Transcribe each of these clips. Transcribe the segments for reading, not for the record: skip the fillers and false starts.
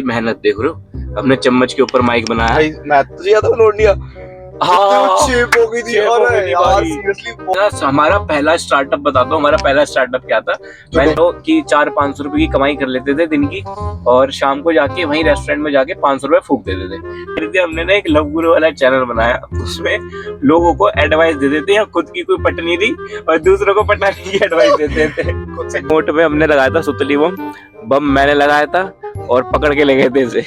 मेहनत देख रहे हो, हमने चम्मच के ऊपर माइक बनाया भाई मैं तो ज्यादा लोड नहीं शेप हो गई थी। अरे यार सीरियसली हमारा पहला स्टार्टअप बताता हूँ, हमारा पहला स्टार्टअप क्या था। मैंने तो कि 400-500 रुपए की कमाई कर लेते थे दिन की, और शाम को जाके वहीं रेस्टोरेंट में जाके 500 रुपए फूक देते थे। फिर हमने ना एक लव गुरु वाला चैनल बनाया, उसमें लोगों को एडवाइस दे देते हैं, खुद की कोई पटनी थी और दूसरों को पटाने की एडवाइस देते थे। नोट में हमने लगाया था सुतली बम मैंने लगाया था और पकड़ के ले गए थे इसे।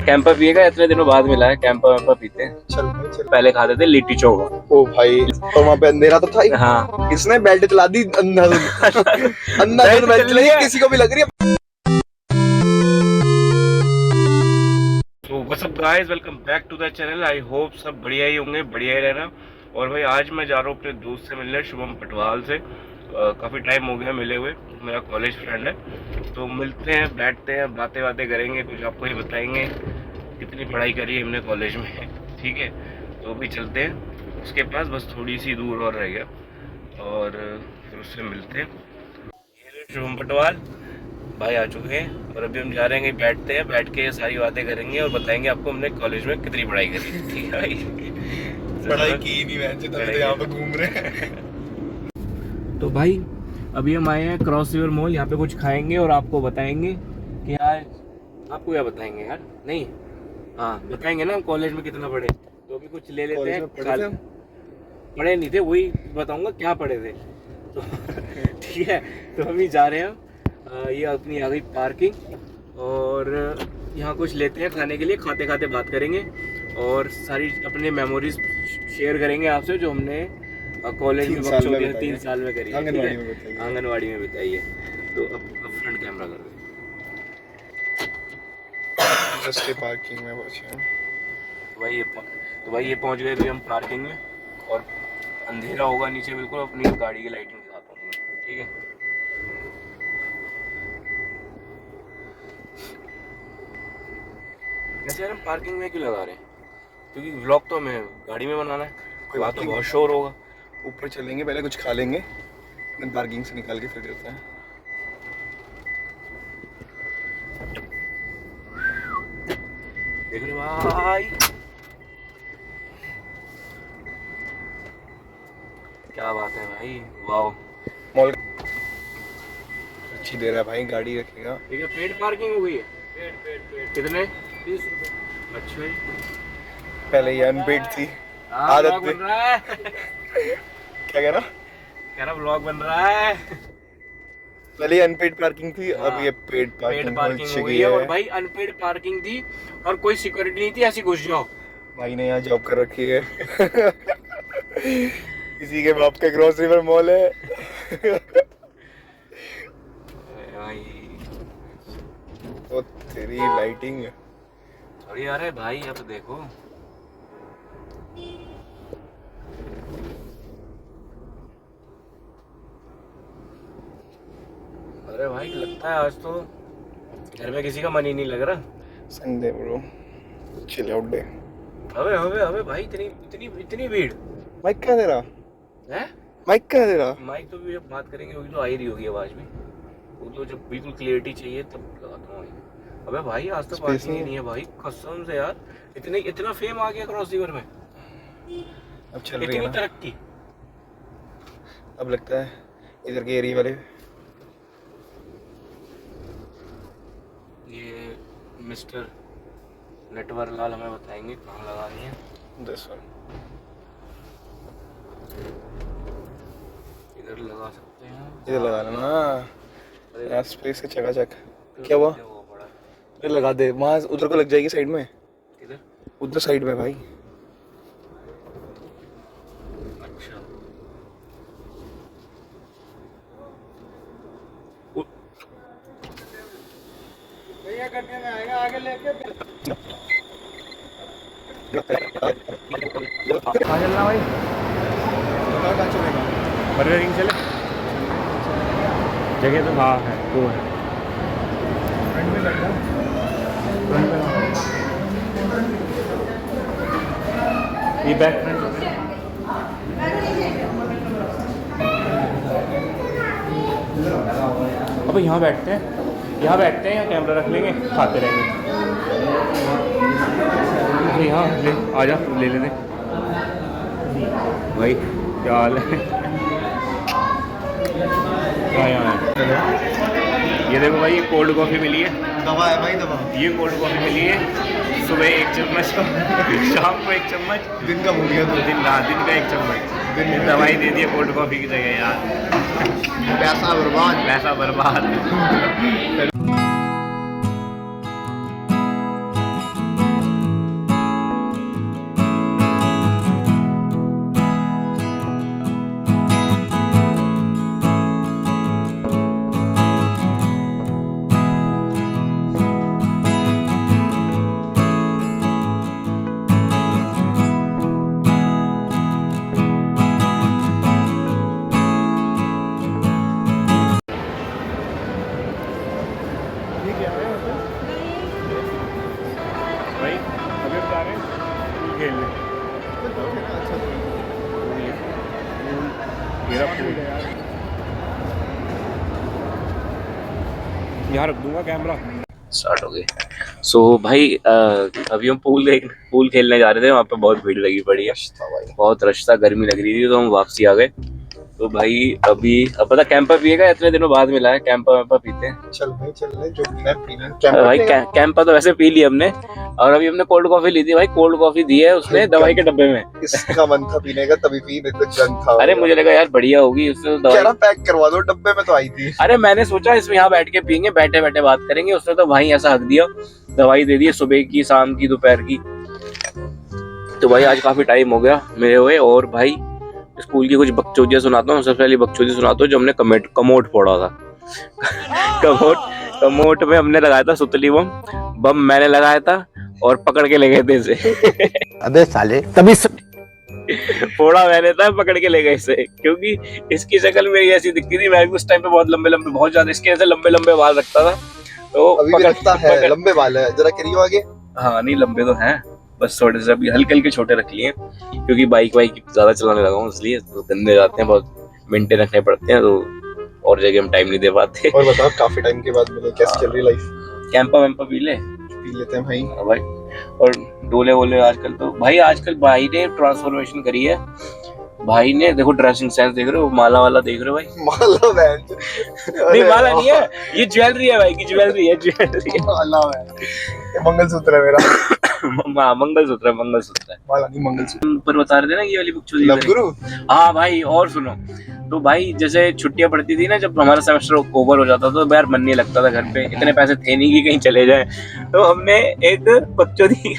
कैंपा पिएगा, इतने दिनों बाद मिला है, कैंपा वैम्पा पीते हैं। चल पहले खाते थे लिट्टी चोखा। ओ भाई, तो वहाँ पे अंधेरा तो था ही। हाँ, इसने बेल्ट चला दी अंधाधुन बेल्ट चलाई, किसी को भी लग रही है। तो what's up guys, welcome back to the channel. I hope सब बढ़िया ही होंगे, बढ़िया ही रहना। और भाई आज मैं जा रहा हूँ अपने दोस्त से मिलने, शुभम पटवाल से। काफ़ी टाइम हो गया मिले हुए, मेरा कॉलेज फ्रेंड है। तो मिलते हैं, बैठते हैं, बातें करेंगे, कुछ आपको ही बताएंगे कितनी पढ़ाई करी है हमने कॉलेज में। ठीक है, तो अभी चलते हैं उसके पास, बस थोड़ी सी दूर और रह गया, और फिर उससे मिलते हैं। ये शुभम पटवाल भाई आ चुके हैं, और अभी हम जा रहे हैं, बैठते हैं, बैठ के सारी बातें करेंगे और बताएंगे आपको हमने कॉलेज में कितनी पढ़ाई करी। ठीक है भाई, पढ़ाई की नहीं, मैं तो यहाँ पे घूम रहे हैं। तो भाई अभी हम आए हैं क्रॉस रिवर मॉल, यहाँ पे कुछ खाएंगे और आपको बताएंगे कि यार, आपको क्या बताएंगे यार, नहीं हाँ बताएंगे ना हम कॉलेज में कितना पढ़े। तो अभी कुछ ले लेते हैं। पढ़े नहीं थे, वही बताऊंगा क्या पढ़े थे। तो ठीक है, तो अभी जा रहे हैं। ये अपनी आ गई पार्किंग, और यहाँ कुछ लेते हैं खाने के लिए, खाते खाते बात करेंगे और सारी अपने मेमोरीज शेयर करेंगे आपसे, जो हमने कॉलेज में 3 साल में करी, आंगनवाड़ी में बताई है। तो अब फ्रंट कैमरा कर दो। पार्किंग में पहुंचे। तो भाई ये पहुंच गए अभी हम पार्किंग में, और अंधेरा होगा नीचे बिल्कुल, अपनी गाड़ी की लाइटिंग दिखाता हूँ। ठीक है, वैसे यार हम पार्किंग में क्यों लगा रहे हैं, क्योंकि व्लॉग तो हमें गाड़ी में बनाना है, कोई बात तो बहुत शोर होगा। ऊपर चलेंगे, पहले कुछ खा लेंगे, पार्किंग से निकाल के फिर करते हैं। देख रहे भाई, क्या बात है भाई, वाओ। मॉल अच्छी दे रहा है भाई, गाड़ी रखेगा। ठीक है, पेड पार्किंग हो गई है। पेड कितने? 30 रुपए। अच्छा जी, पहले ये अनपेड थी, आदत बन रहा है। क्या कह रहा व्लॉग बन रहा है। पहले अनपेड पार्किंग थी, अब ये पेड पार्किंग हो गई है। और भाई अनपेड पार्किंग थी और कोई सिक्योरिटी नहीं थी, ऐसी घुस जाओ। भाई ने यहाँ जॉब कर रखी है। इसी के बाप का क्रॉस रिवर मॉल है। भाई तो तेरी लाइटिंग थोड़ी यार है भाई, अब देखो अरे भाई, लगता है आज तो घर में किसी का मन ही नहीं लग रहा। Sunday bro, chill out day. अबे भाई, इतनी भीड़। माइक क्या दे रहा है? माइक क्या दे रहा? माइक तो भी जब बात करेंगे वही तो आ ही रही होगी आवाज भी, वो तो जब बिल्कुल क्लियरिटी चाहिए तब लगाता हूँ। अबे भाई आज तो पार्किंग ही नहीं है भाई, कसम से यार। इतना फेम आ गया क्रॉस रिवर में, अब चल रही है ना तरक्की। अब लगता है इधर के एरिया वाले, ये मिस्टर नटवर लाल हमें बताएंगे कहाँ लगानी है। इधर लगा सकते हैं, इधर लगा लेना यार, स्पेस का चकाचक। क्या हुआ? इधर लगा दे, वहाँ उधर को लग जाएगी साइड में। किधर? उधर साइड में भाई। अच्छा, भैया करने में आएगा, आगे लेके कहाँ चलना भाई? बर्गर किंग चले, जगह तो हाँ है, वो है फ्रंट में लगता है, ये बैक फ्रंट। अब यहाँ बैठते हैं या कैमरा रख लेंगे, खाते रहेंगे। नहीं हाँ ले आ जा ले लेते भाई। क्या हाल है? क्या यहाँ है? ये देखो भाई ये कोल्ड कॉफ़ी मिली है। दवा है भाई, दवा। ये कोल्ड कॉफ़ी मिली है, सुबह 1 चम्मच, शाम को 1 चम्मच, दिन का हो गया तो दिन का 1 चम्मच। दवाई दे दी है कोल्ड कॉफ़ी की जगह यार। पैसा बर्बाद। भाई अभी हम जा रहे हैं पूल खेलने। मेरा पूल यहाँ रख दूंगा कैमरा। स्टार्ट हो गए। सो भाई अभी हम पूल खेलने जा रहे थे, वहाँ पे बहुत भीड़ लगी पड़ी है, बहुत रश था, गर्मी लग रही थी, तो हम वापसी आ गए। तो भाई अभी अब पता कैंपा पिएगा, इतने दिनों बाद मिला है, कैंपा वैम्पा पीते हैं। चल भाई चल ले, जो पीना है पीना। भाई कैंपा तो वैसे पी ली हमने, और अभी हमने कोल्ड कॉफी ली थी भाई। कोल्ड कॉफी दी है उसने दवाई के डब्बे में। इसका मन था पीने का तभी पी, नहीं तो जंग था। अरे मुझे लगा यार बढ़िया होगी, उसने तो दवाई पैक करवा दो, डब्बे में तो आई थी। अरे मैंने सोचा इसमें यहाँ बैठ के पियेंगे, बैठे बैठे बात करेंगे, उसने तो भाई ऐसा हक दिया, दवाई दे दी सुबह की, शाम की, दोपहर की। तो भाई आज काफी टाइम हो गया मेरे हुए। और भाई स्कूल की कुछ बकचोदियां सुनाता हूँ। सबसे पहले बकचोदी सुनाता हूँ, जब हमने कमोट फोड़ा था। कमोट में हमने लगाया था सुतली बम मैंने लगाया था, और पकड़ के ले गए थे इसे। अबे साले तभी फोड़ा मैंने था, पकड़ के ले गए इसे, क्योंकि इसकी शक्ल मेरी ऐसी दिखती थी। मैं भी उस टाइम पे बहुत लंबे लंबे, बहुत ज्यादा इसके ऐसे लंबे लंबे बाल रखता था। तो अभी भी रखता है, लंबे बाल है, जरा करियो आगे। हाँ नहीं लंबे तो हैं, बस थोड़े से अभी हल्के हल्के छोटे रख लिए, क्योंकि बाइक ज्यादा चलाने लगा हूँ, इसलिए तो गंदे जाते हैं, बहुत मेंटेन रखने पड़ते हैं, तो और जगह हम टाइम नहीं दे पाते। और बताओ काफी टाइम के बाद मिले, कैसे चल रही लाइफ? कैंपा वैम्पा पी लेते हैं भाई। और डोले वोले आजकल तो भाई, आजकल भाई ने ट्रांसफॉर्मेशन करी है। भाई ने देखो ड्रेसिंग सेंस देख रहे हो, माला वाला देख रहे हो भाई? माला बहन नहीं माला नहीं है, ये ज्वेलरी है भाई की, ज्वेलरी है, ज्वेलरी। माला है, ये मंगलसूत्र है मेरा। मंगलसूत्र है, माला नहीं मंगलसूत्र। पर बता रहे थे ना ये वाली बकचोदी। लव गुरु। हाँ भाई और सुनो, तो भाई जैसे छुट्टियां पड़ती थी ना, जब हमारा सेमेस्टर ओवर हो जाता था, तो यार मन नहीं लगता था घर पे, इतने पैसे थे नहीं कि कहीं चले जाए। तो हमने एक बकचोदी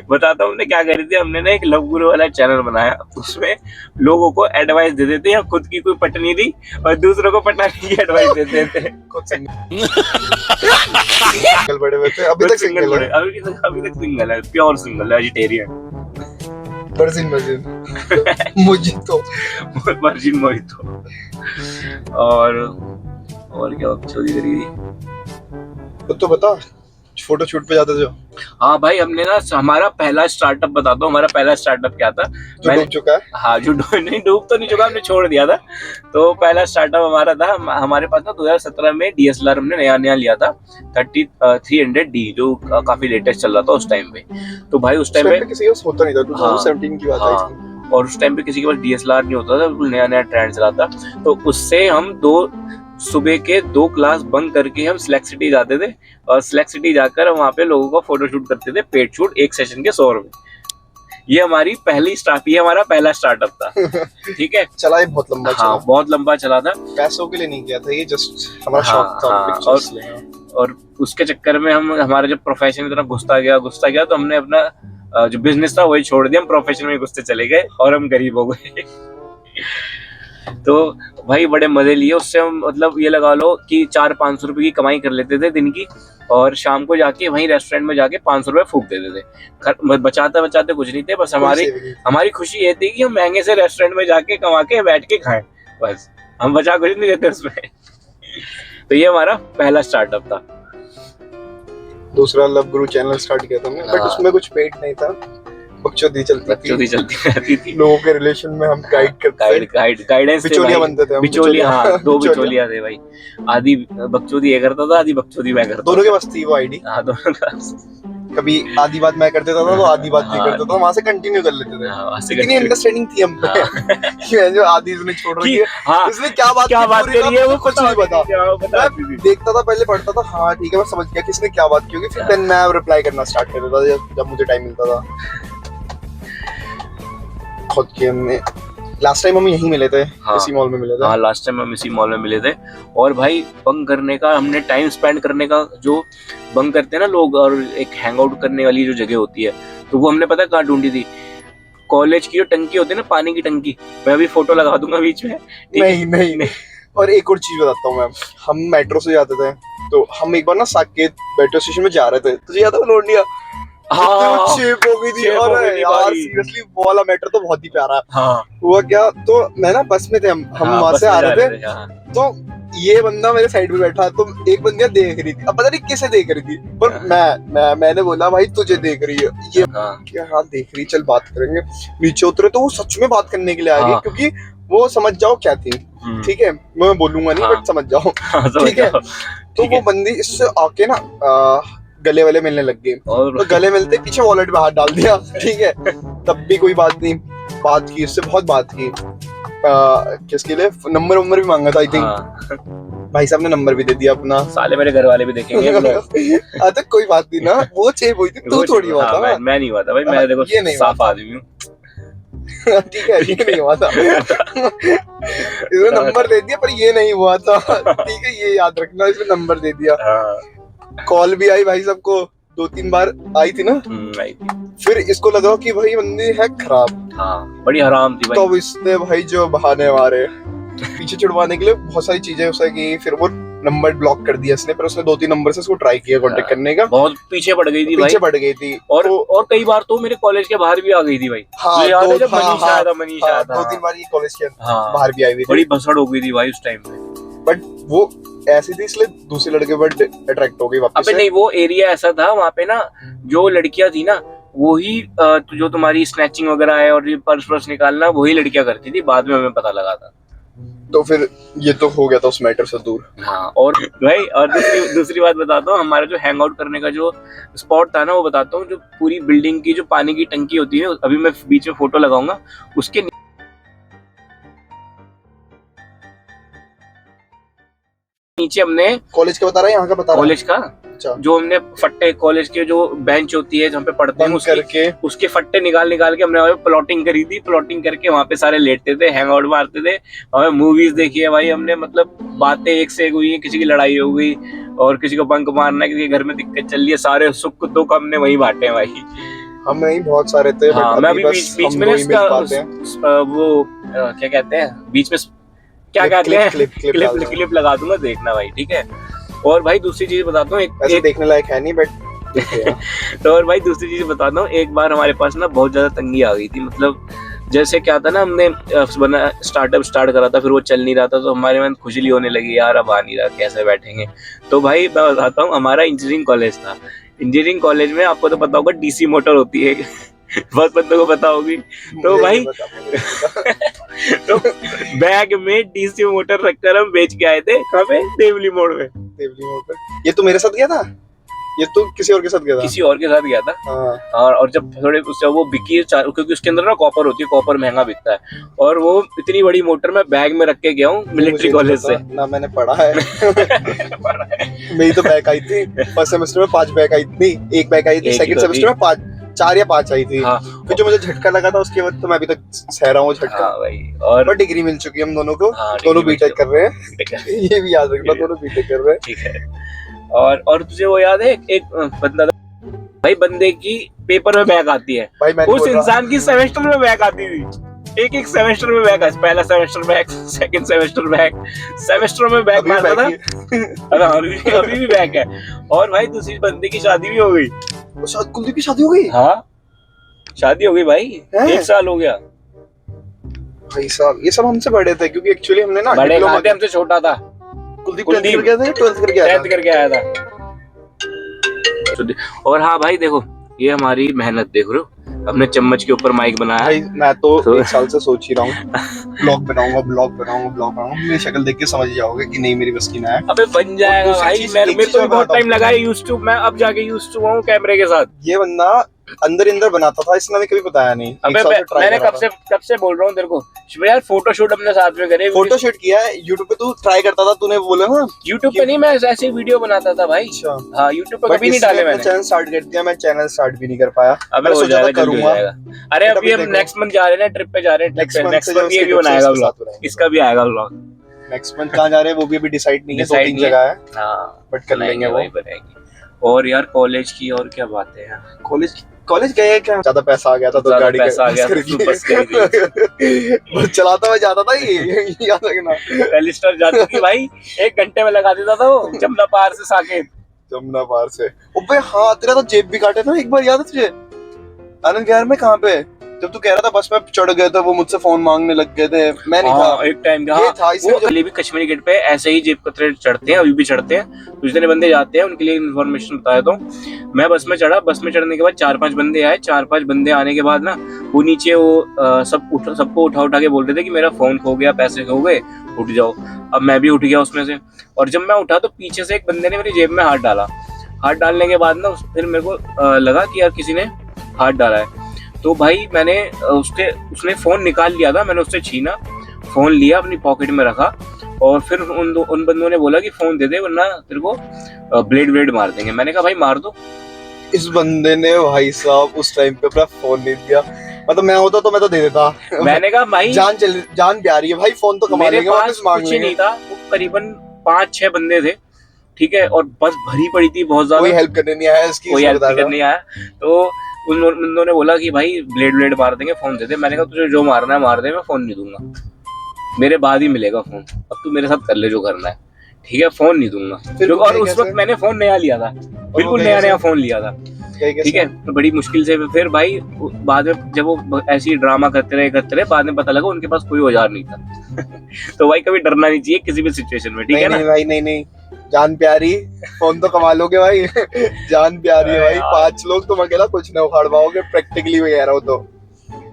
बताता हूँ हमने क्या करी थी। हमने ना एक लव गुरु वाला चैनल बनाया, उसमें लोगों को एडवाइस दे देते हैं, खुद की कोई पटनी थी और दूसरों को पटाने की एडवाइस देते थे। सिंगल बड़े हुए थे, अभी तक सिंगल है, अभी तक सिंगल है, प्योर सिंगल है, वेजिटेरियन। वर्जिन मोजितो और क्या बकचोदी करी थी? तो बता, फोटो शूट पे जाते जो। हाँ भाई हमने ना, हमारा पहला स्टार्टअप बताता हूँ, हमारा पहला स्टार्टअप क्या था। जो डूब चुका है। हाँ जो डूब तो नहीं चुका, हमने छोड़ दिया था। तो पहला स्टार्टअप हमारा था, हमारे पास ना 2017 में DSLR हमने नया लिया था 300D, जो काफी लेटेस्ट चल रहा था उस टाइम पे। तो भाई उस टाइम पे किसी के पास होता नहीं था, 2017 की बात है। और उस टाइम पे किसी के पास DSLR नहीं होता था, बिल्कुल नया ट्रेंड चला था। तो उससे हम सुबह के 2 क्लास बंक करके हम सिलेक्ट सिटी जाते थे, और सिलेक्ट सिटी जाकर हम वहाँ पे लोगों का फोटो शूट करते थे, पेड शूट, एक सेशन के 100 रुपए। ये हमारी हमारा पहला स्टार्टअप था। ठीक है, चला ही बहुत लंबा। हाँ बहुत लंबा चला था, पैसों के लिए नहीं किया था ये, जस्ट हमारा शौक था। और उसके चक्कर में हमारा जब प्रोफेशन इतना घुसता गया, तो हमने अपना जो बिजनेस था वही छोड़ दिया, हम प्रोफेशन में घुसते चले गए और हम गरीब हो गए। तो भाई बड़े मजे लिए उससे हम, मतलब ये लगा लो कि 400-500 रुपए की कमाई कर लेते थे दिन की, और शाम को जाके वहीं रेस्टोरेंट में जाके 500 रुपए फूक देते थे। बचाते कुछ नहीं थे, बस हमारी खुशी ये थी कि हम महंगे से रेस्टोरेंट में जाके कमा के बैठ के खाएं, बस हम बचा कुछ नहीं देते उसमें। तो ये हमारा पहला स्टार्टअप था। दूसरा लव गुरु चैनल स्टार्ट किया था हमने, बट उसमें कुछ पेड नहीं था, बकचोदी चलती रहती थी। लोगों के रिलेशन में हम गाइडेंस बिचौलिया बनते थे। बिचौलिया, हाँ 2 बिचौलिया थे भाई, आधी बकचोदी ये करता था, आधी बकचोदी मैं करता था। दोनों के पास थी वो आईडी। हाँ दोनों का। कभी आधी बात मैं कर देता था तो आधी बात ये कर देता था, वहां से कंटिन्यू कर लेते थे। इतनी अंडरस्टैंडिंग थी हम पे कि मैं जो आधी इसने छोड़ रखी है, इसने क्या बात करी है वो कुछ नहीं पता। मैं देखता था पहले, पढ़ता था, हाँ ठीक है मैं समझ गया किसने क्या बात की होगी, फिर देन मैं रिप्लाई करना स्टार्ट कर देता था जब मुझे टाइम मिलता था। खुद के हमने लास्ट टाइम हम यहीं मिले थे, इसी मॉल में मिले थे। हाँ लास्ट टाइम हम इसी मॉल में मिले थे। और भाई बंक करने का, हमने टाइम स्पेंड करने का, जो बंक करते हैं ना लोग और एक हैंग आउट करने वाली जो जगह होती है, तो वो हमने पता कहाँ ढूंढी थी, कॉलेज की जो टंकी होती है ना, पानी की टंकी, मैं अभी फोटो लगा दूंगा बीच में। नहीं। और एक और चीज बताता हूँ मैं, हम मेट्रो से जाते थे तो हम एक बार ना साकेत मेट्रो स्टेशन में जा रहे थे, तुझे याद है वो लोंडिया शेप हो गई थी। और यार सीरियसली वो वाला मेट्रो तो बहुत ही प्यारा हुआ। क्या तो मैं ना बस में थे, हम वहां से आ रहे थे, तो ये बंदा मेरे साइड में बैठा, तो एक बंदिया देख रही थी, अब पता नहीं किसे देख रही थी, पर मैंने बोला भाई तुझे देख रही है ये, क्या हाँ देख रही, चल बात करेंगे। नीचे उतरे तो वो सच में बात करने के लिए आ गई, क्योंकि वो समझ जाओ क्या थी, ठीक है मैं बोलूंगा नहीं बट समझ जाओ, ठीक है। तो वो बंदी इससे आके ना गले वाले मिलने लग गए, तो गले मिलते पीछे वॉलेट में हाथ डाल दिया, ठीक है। तब भी कोई बात नहीं, बात की इससे, बहुत बात की, किसके लिए नंबर भी मांगा था आई थिंक, भाई साहब ने नंबर भी दे दिया अपना, साले मेरे घर वाले भी देखेंगे अच्छा कोई बात नहीं ना, वो चेप हुई थी, तू थोड़ी हुआ था। मैं नहीं हुआ था भाई, मैं देखो साफ आदमी हूँ। ठीक है, ये नहीं हुआ था इसने नंबर दे दिया, पर ये नहीं हुआ था, ठीक है ये याद रखना, इसने नंबर दे दिया। कॉल भी आई भाई सबको, 2-3 बार आई थी ना, आई थी। फिर इसको लगा कि भाई बंदी है खराब, हाँ बड़ी हराम थी भाई। तो इसने भाई जो बहाने मारे पीछे छुड़वाने के लिए, बहुत सारी चीजें उसे की, फिर वो नंबर ब्लॉक कर दिया इसने, पर उसने 2-3 नंबर से उसको ट्राई किया कांटेक्ट करने का, बहुत पीछे पड़ गई थी भाई, पीछे पड़ गई थी। और कई बार तो मेरे कॉलेज के बाहर भी आ गई थी भाई। हाँ, याद है जब मनीषा आया था, मनीषा आया था 2-3 बार ये कॉलेज के बाहर भी आई हुई थी, बड़ी भसड़ हो गई थी भाई उस टाइम पे, बट वो ऐसी थी इसलिए दूसरे लड़के पर अट्रैक्ट हो गई वापस। अबे नहीं, वो एरिया ऐसा था वहाँ पे ना, जो लड़कियां थी ना वो ही जो तुम्हारी स्नैचिंग वगैरह है और पर्स निकालना वही लड़कियां करती थी, बाद में हमें पता लगा था। तो फिर ये तो हो गया था उस मैटर से दूर। हाँ और भाई और दूसरी बात बताता हूँ, हमारा जो हैंग आउट करने का जो स्पॉट था ना, वो बताता हूँ, जो पूरी बिल्डिंग की जो पानी की टंकी होती है, अभी मैं बीच में फोटो लगाऊंगा, उसके नीचे हमने, कॉलेज का बता रहा है, यहाँ का बता रहा है, कॉलेज का जो हमने फट्टे, कॉलेज के जो बेंच होती है जहाँ पे पढ़ते हैं, उसके फट्टे निकाल के हमने वहाँ पे प्लॉटिंग करी थी, प्लॉटिंग करके वहाँ पे सारे लेटते थे, हैंग आउट मारते थे, हमें मूवीज देखी है भाई हमने, मतलब बातें एक से एक हुई है, किसी की लड़ाई हो गई और किसी को बंक मारना है, किसी के घर में दिक्कत चल रही है, सारे सुख दुख हमने वही बांटे हैं भाई। हम नहीं बहुत सारे थे, मैं अभी बीच में इसका वो क्या कहते हैं, बीच में क्या कहते हैं, क्लिप लगा दूंगा, देखना भाई, ठीक है। और भाई दूसरी चीज बताता हूँ, एक देखने लायक है नहीं बट तो और भाई दूसरी चीज बताता हूँ, एक बार हमारे पास ना बहुत ज्यादा तंगी आ गई थी, मतलब जैसे क्या था ना, हमने स्टार्टअप स्टार्ट करा था, फिर वो चल नहीं रहा था, तो हमारे मन खुजली होने लगी, यार अब आ नहीं रहा, कैसे बैठेंगे। तो भाई मैं बताता हूँ, हमारा इंजीनियरिंग कॉलेज था, इंजीनियरिंग कॉलेज में आपको तो पता होगा डीसी मोटर होती है, बहुत बंदों को पता होगी। तो भाई तो बैग में डीसी मोटर रखकर हम बेच के आए थे, कहाँ पे, देवली मोड़ में। देवली मोड़ पे ये तो मेरे साथ गया था, ये तो किसी और के साथ गया था, किसी और के साथ गया था। हाँ। और जब थोड़े उससे वो बिकी, क्योंकि उसके अंदर ना कॉपर होती है, कॉपर महंगा बिकता है, और वो इतनी बड़ी मोटर में बैग में रख के गया हूँ मिलिट्री कॉलेज से ना, मैंने पढ़ा है मेरी तो बैग आई थी फर्स्ट सेमेस्टर में 5 बैग आई थी, एक बैग आई थी सेकंड सेमेस्टर में 4 या 5 आई थी। फिर जो मुझे झटका लगा था उसके बाद तो मैं अभी तक सह रहा हूँ झटका। भाई और डिग्री मिल चुकी है हम दोनों को, दोनों बीटेक कर रहे हैं, ये भी याद रखना, दोनों बीटेक कर रहे हैं, ठीक है। और तुझे वो याद है, एक बंदा था भाई, बंदे की पेपर में बैग आती है, उस इंसान की सेमेस्टर में बैग आती थी, एक सेमेस्टर में बैग, पहला सेमेस्टर बैग, सेकंड सेमेस्टर में बैग मारता था अभी भी बैग है। और भाई दूसरी बंदे की शादी भी हो गई, कुलदीप की शादी हो गई। हाँ शादी हो गई भाई, 1 साल हो गया भाई साहब। ये सब हमसे बड़े थे, क्योंकि एक्चुअली हमने ना बड़े थे, हमसे छोटा था कुलदीप 10th करके आया था, 12th करके आया था। और हाँ भाई देखो, ये हमारी मेहनत देख रहे हो, अपने चम्मच के ऊपर माइक बनाया। भाई मैं तो 1 साल से सोच ही रहा हूँ ब्लॉग बनाऊंगा। मेरी शक्ल देख के समझ ही जाओगे कि नहीं मेरी बस की ना है। अबे बन जाएगा भाई, मेरे को भी बहुत टाइम लगा है यूज्ड टू, मैं अब जाके यूज्ड टू हूँ कैमरे के साथ। ये बंदा अंदर बनाता था, इसने हमें कभी बताया नहीं। अबे मैंने कब से बोल रहा हूँ तेरे को यार, फोटोशूट अपने साथ में करे। फोटोशूट किया है यूट्यूब पे, तू ट्राई करता था, तूने बोला ना। यूट्यूब पे नहीं, मैं ऐसे वीडियो बनाता था भाई। अच्छा हाँ, यूट्यूब पे कभी नहीं डाले मैंने। चैनल स्टार्ट कर दिया, मैं चैनल स्टार्ट भी नहीं कर पाया। अबे हो जाएगा, करूंगा। अरे अभी हम नेक्स्ट मंथ जा रहे हैं, ट्रिप पे जा रहे हैं। नेक्स्ट मंथ ये भी बनाएगा व्लॉग, इसका भी आएगा व्लॉग। नेक्स्ट मंथ कहाँ जा रहे हैं वो भी अभी डिसाइड नहीं है, 2-3 जगह है। हाँ बट कर लेंगे वो। और यार कॉलेज की और क्या बातें हैं। कॉलेज गए क्या, ज्यादा पैसा आ गया था तो गाड़ी पैसा आ गया बस बस चलाता हुआ जाता था ये याद रखना। पेलिस्टर जाती थी भाई, 1 घंटे में लगा देता था वो, जमुना पार से साकेत। जमुना पार से। ओबे हाँ, तेरा तो जेब भी काटे था एक बार, याद है तुझे? आनंद विहार में कहाँ पे, जब तू कह रहा था बस में चढ़ गए थे, वो मुझसे फोन मांगने लग गए थे। मैं नहीं था एक टाइम का। ये था वो अभी भी कश्मीरी गेट पे ऐसे ही जेब कतरे चढ़ते हैं, अभी भी चढ़ते हैं। कुछ जितने बंदे जाते हैं उनके लिए इन्फॉर्मेशन बताया। तो मैं बस में चढ़ा, बस में चढ़ने के बाद 4-5 बंदे आए। 4-5 बंदे आने के बाद ना वो नीचे वो सबको उठा के बोल रहे थे कि मेरा फोन खो गया, पैसे खो गए, उठ जाओ। अब मैं भी उठ गया उसमें से, और जब मैं उठा तो पीछे से एक बंदे ने मेरी जेब में हाथ डाला। हाथ डालने के बाद ना फिर मेरे को लगा कि यार किसी ने हाथ डाला है। तो भाई मैंने उसने फोन निकाल लिया था, मैंने उससे छीना, फोन लिया, अपनी पॉकेट में रखा, और फिर उन बंदों ने बोला कि फोन दे दे वरना तेरे को ब्लेड मार देंगे। मैंने कहा भाई मार दो। इस बंदे ने भाई साहब उस टाइम पे अपना फोन नहीं दिया, मतलब मैं होता तो मैं तो दे देता। मैंने कहा भाई जान प्यारी है भाई, फोन तो कमा लेंगे, वापस मांग लेंगे। नहीं था, वो करीबन 5-6 बंदे थे, ठीक है, और बस भरी पड़ी थी बहुत ज्यादा। कोई हेल्प करने नहीं आया इसकी, कोई हेल्प करने नहीं आया। तो उन्होंने बोला कि भाई ब्लेड मार देंगे, फोन दे दे। मैंने कहा तुझे जो मारना है मार दे, मैं फोन नहीं दूंगा, मेरे बाद ही मिलेगा फोन, अब तू मेरे साथ कर ले जो करना है, ठीक है, फोन नहीं दूंगा। और उस वक्त मैंने फोन नया लिया था, बिल्कुल नया फोन लिया था, ठीक है। तो बड़ी मुश्किल से फिर भाई बाद में जब वो ऐसी ड्रामा करते रहे, बाद में पता लगा उनके पास कोई औजार नहीं था। तो भाई कभी डरना नहीं चाहिए किसी भी सिचुएशन में, ठीक है ना भाई? नहीं, जान प्यारी, फोन तो कमा लोगे भाई। जान प्यारी है भाई, 5 लोग तुम अकेला कुछ ना उखाड़ पाओगे, प्रैक्टिकली में कह रहा हूँ। तो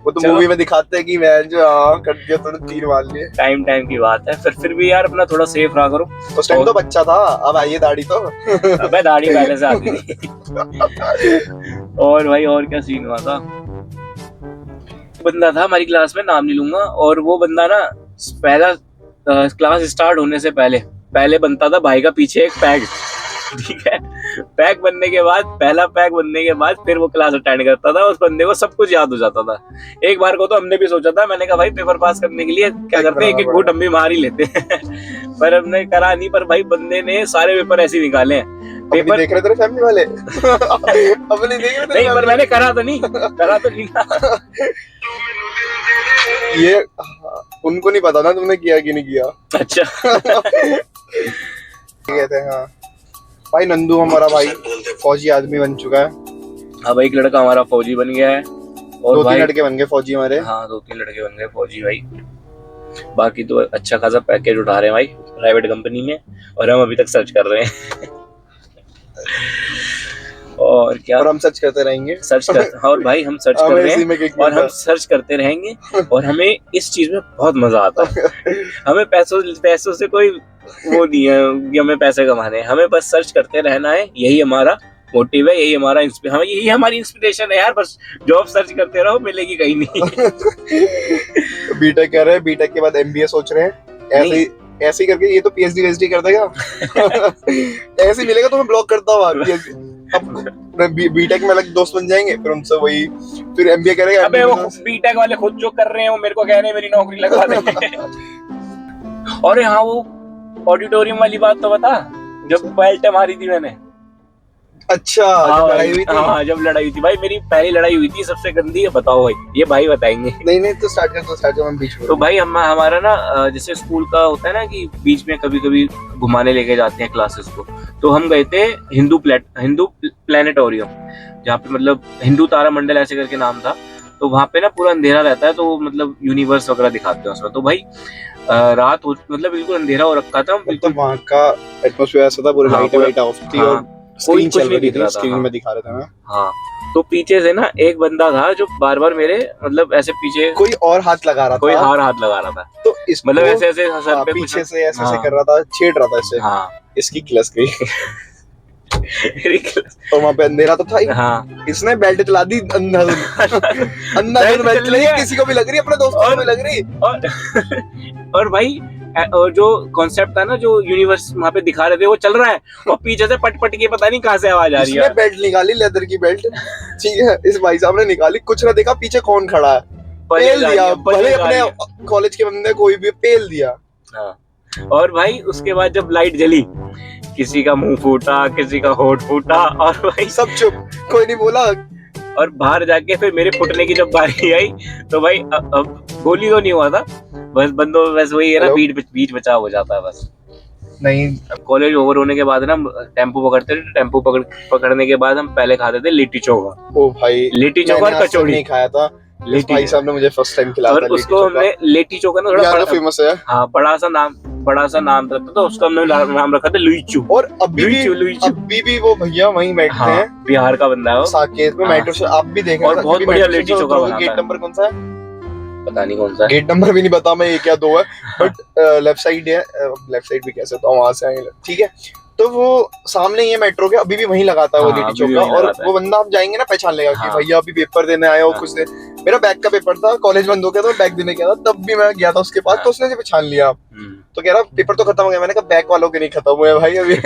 वो तो मूवी में दिखाते हैं कि मैं जो कर दिया तूने, तीर मार लिए। टाइम की बात है, फिर भी यार अपना थोड़ा सेफ रहा करो। उस टाइम तो बच्चा था, अब आई है दाढ़ी तो। अबे दाढ़ी पहले से आती थी। और भाई और क्या सीन हुआ था, बंदा था हमारी क्लास में, नाम नहीं लूंगा, और वो बंदा ना पहला क्लास स्टार्ट होने से पहले बनता था भाई का पीछे एक पैग, ठीक है। पैक बनने के बाद, पहला पैक बनने के बाद फिर वो क्लास अटेंड करता था। उस बंदे को सब कुछ याद हो जाता था। एक बार को तो हमने भी सोचा था, मैंने कहा भाई पेपर पास करने के लिए क्या करते हैं, एक घूंट हम भी मार ही लेते हैं। पर हमने करा नहीं। पर भाई बंदे ने सारे पेपर ऐसे निकाले हैं। पेपर देख रहे तेरे फैमिली वाले? अब नहीं देख रहे? नहीं, पर मैंने करा तो नहीं था। ये उनको नहीं पता ना तुमने किया कि नहीं किया। अच्छा। कहते हैं हाँ भाई, नंदू हमारा भाई फौजी आदमी बन चुका है। हाँ भाई, एक लड़का हमारा फौजी बन गया है, और 2-3 लड़के बन गए फौजी हमारे। हाँ 2-3 लड़के बन गए फौजी भाई। बाकी तो अच्छा खासा पैकेज उठा रहे हैं भाई प्राइवेट कंपनी में, और हम अभी तक सर्च कर रहे हैं। और क्या, और हम सर्च करते रहेंगे। और भाई हम सर्च कर रहे हैं, और हम सर्च करते रहेंगे, और हमें इस चीज में बहुत मजा आता है। हमें पैसों से कोई वो नहीं है कि हमें पैसे कमाने हैं, हमें बस सर्च करते रहना है। यही हमारा मोटिव है, यही हमारी इंस्पिरेशन है यार। बस जॉब सर्च करते रहो, मिलेगी कहीं नहीं। बीटेक कर रहे हैं, बीटेक के बाद एमबीए सोच रहे हैं, ऐसे ही करके ये तो पीएचडी कर देगा। ऐसे ही मिलेगा तो मैं ब्लॉक करता हूँ। अब बीटेक में अलग दोस्त बन जाएंगे, फिर उनसे वही, फिर एमबीए करेगा। अबे वो बीटेक वाले खुद जो कर रहे हैं वो मेरे को कह रहे हैं मेरी नौकरी लगवा देंगे। और हाँ, वो ऑडिटोरियम वाली बात तो बता, जब बेल्ट मारी थी मैंने। अच्छा, जब लड़ाई हुई थी? हाँ, जब लड़ाई हुई थी भाई, मेरी पहली लड़ाई हुई थी, सबसे गंदी है। बताओ भाई, ये भाई बताएंगे। नहीं तो स्टार्ट कर, हम बीच में। तो भाई हमारा ना जैसे स्कूल का होता है ना कि बीच में कभी घुमाने लेके जाते हैं क्लासेस को, तो हम गए थे हिंदू प्लेनेटोरियम, जहाँ पे मतलब हिंदू तारा मंडल ऐसे करके नाम था। तो वहाँ पे ना पूरा अंधेरा रहता है, तो मतलब यूनिवर्स वगैरह दिखाते हैं उसमें। तो भाई रात मतलब बिल्कुल अंधेरा हो रखा था, बिल्कुल वहाँ का एटमॉस्फेयर ऐसा था, पूरी लाइट ऑफ थी, और कोई कुछ नहीं दिख रहा था। स्क्रीन में दिखा रहे थे। हाँ, तो पीछे से ना एक बंदा था जो बार बार मेरे मतलब ऐसे पीछे कोई और हाथ लगा रहा कोई था, हाथ लगा रहा था, तो इसको मतलब ऐसे ऐसे सर पे कुछ पीछे से ऐसे हाँ। कर रहा था, छेड़ रहा था ऐसे। हाँ इसकी क्लस गई रिडिकुलस। और वहां पे अंधेरा तो था ही। हाँ इसने बेल्ट चला दी अंधाधुंध अंधाधुंध बेल्ट चलाई, किसी को भी लग रही, अपने दोस्तों को भी लग रही। और भाई और जो कॉन्सेप्ट था ना, जो यूनिवर्स वहां पे दिखा रहे थे, वो चल रहा है और पीछे से पट पट के पता नहीं कहां से आवाज आ रही है। इसने बेल्ट निकाली, लेदर की बेल्ट, ठीक है, इस भाई साहब ने निकाली, कुछ ना देखा पीछे कौन खड़ा है, पेल दिया, भले अपने कॉलेज के बंदे कोई भी पेल दिया। हाँ। और भाई उसके बाद जब लाइट जली, किसी का मुंह फूटा, किसी का होठ फूटा, और भाई सब चुप, कोई नहीं बोला। और बाहर जाके फिर मेरे फुटने की जब बारी आई तो भाई अब गोली तो नहीं हुआ था, बस बंदों बस वही है ना, बीच बचाव हो जाता है बस। नहीं, कॉलेज ओवर होने के बाद ना टेम्पो पकड़ते थे, टेम्पो पकड़ने के बाद हम पहले खाते थे लिट्टी चोखा। ओ भाई, लिट्टी चोखा और कचौड़ी नहीं खाया था, भाई साहब ने मुझे फर्स्ट टाइम खिलाया था। उसको हमने लिट्टी चोखा ना थोड़ा फेमस है, हाँ, बड़ा सा नाम रखता था, उसका हमने नाम रखा था लुईचू। और अभी भी वो भैया वहीं बैठते हैं, बिहार का बंदा है वो, साकेत में मेट्रो से आप भी देख रहे और बहुत बढ़िया लिट्टी चोखा बनाता है। गेट नंबर कौन सा है पता नहीं कौन सा, गेट नंबर भी नहीं पता मैं, एक या दो है, बट लेफ्ट साइड है, लेफ्ट साइड भी कह सकता हूँ, वहां से आएंगे, ठीक है। तो वो सामने ही है मेट्रो के, अभी भी वहीं लगाता है वो लिट्टी चोखा, और वो बंदा आप जाएंगे ना पहचान लेगा कि भैया अभी पेपर देने आया हो कुछ दे। मेरा बैग का पेपर था, कॉलेज बंद हो गया था, बैग देने गया था, तब भी मैं गया था उसके पास, तो उसने पहचान लिया। तो कह रहा पेपर तो खत्म हो गया, मैंने कहा बैग वालों के नहीं खत्म हुए भाई अभी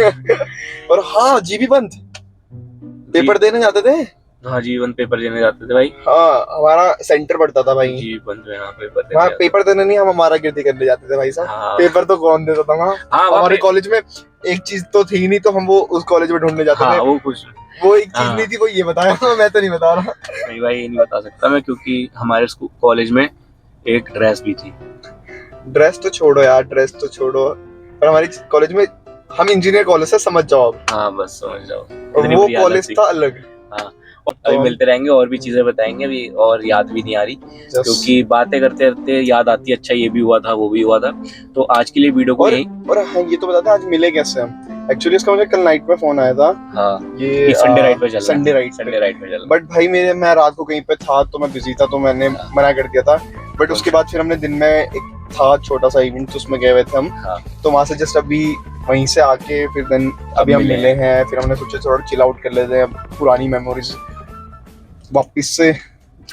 और हाँ, जी भी बंद, पेपर देने जाते थे। हाँ, जीवन पेपर देने जाते थे भाई। हाँ, हमारा सेंटर पड़ता था भाई, जीवन पेपर देने नहीं, हम हमारा गिनती करने जाते थे भाई साहब। हाँ। पेपर तो कौन देता था वहाँ, हमारे कॉलेज में एक चीज तो थी नहीं, तो हम वो उस कॉलेज में ढूंढने जाते थे। वो एक चीज नहीं थी, वो ये बताया मैं तो नहीं बता रहा। नहीं भाई, ये नहीं बता सकता मैं, क्योंकि हमारे कॉलेज में एक ड्रेस भी थी। ड्रेस तो छोड़ो यार, ड्रेस तो छोड़ो, पर हमारे कॉलेज में, हम इंजीनियर कॉलेज से, समझ जाओ आप। हाँ बस समझ जाओ, वो कॉलेज था अलग। हाँ, अभी मिलते रहेंगे और भी चीजें बताएंगे, अभी और याद भी नहीं आ रही, क्योंकि बातें करते करते याद आती है, अच्छा ये भी हुआ था, वो भी हुआ था। तो आज के लिए वीडियो को यहीं, और हाँ, ये तो बताते आज मिले कैसे हम। एक्चुअली इसका मुझे कल नाइट में फोन आया था। हाँ, ये संडे राइट पे चलना, संडे राइट में चलना, बट भाई मैं रात को कहीं पे था, तो मैं बिजी था, तो मैंने मना कर दिया था। बट उसके बाद फिर हमने दिन में एक था छोटा सा इवेंट, तो उसमें गए हुए थे हम। तो वहां से जस्ट अभी वहीं से आके फिर देन अभी हम मिले हैं, फिर हमने सोचा थोड़ा चिल आउट कर लेते हैं, पुरानी मेमोरीज वापस से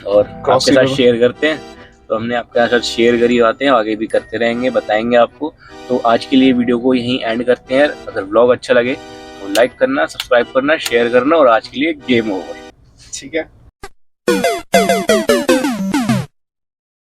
और आपके साथ शेयर करते हैं। तो हमने आपके साथ शेयर करी बातें, आगे भी करते रहेंगे, बताएंगे आपको। तो आज के लिए वीडियो को यहीं एंड करते हैं। अगर व्लॉग अच्छा लगे तो लाइक करना, सब्सक्राइब करना, शेयर करना, और आज के लिए गेम ओवर। ठीक है।